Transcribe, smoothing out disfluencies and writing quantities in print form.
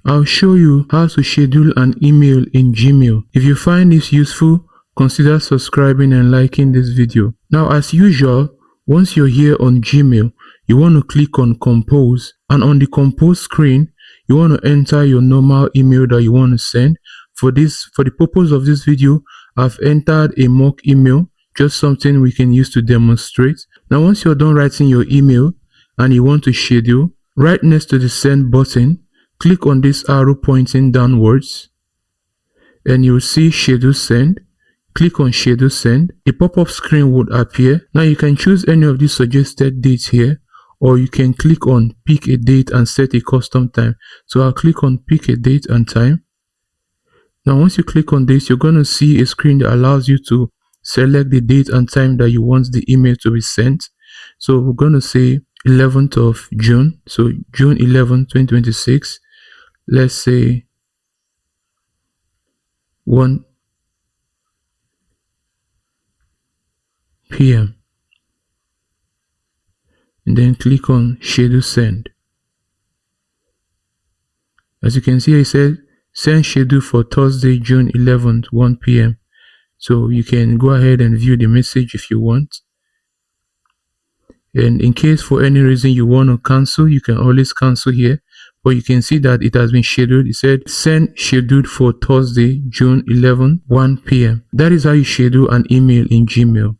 I'll show you how to schedule an email in Gmail. If you find this useful, consider subscribing and liking this video. Now, as usual, once you're here on Gmail, you want to click on Compose, and on the Compose screen, you want to enter your normal email that you want to send. For the purpose of this video, I've entered a mock email, just something we can use to demonstrate. Now, once you're done writing your email and you want to schedule, right next to the send button, click on this arrow pointing downwards and you'll see schedule send. Click on schedule send. A pop-up screen would appear. Now you can choose any of these suggested dates here, or you can click on pick a date and set a custom time. So I'll click on pick a date and time. Now once you click on this, you're going to see a screen that allows you to select the date and time that you want the email to be sent. So we're going to say 11th of June. So June 11, 2026. Let's say 1 p.m. and then click on schedule send. As you can see, it said send schedule for Thursday, June 11th, 1 p.m. So you can go ahead and view the message if you want. And in case for any reason you want to cancel, you can always cancel here. But you can see that it has been scheduled. It said send scheduled for Thursday, June 11, 1 p.m. That is how you schedule an email in Gmail.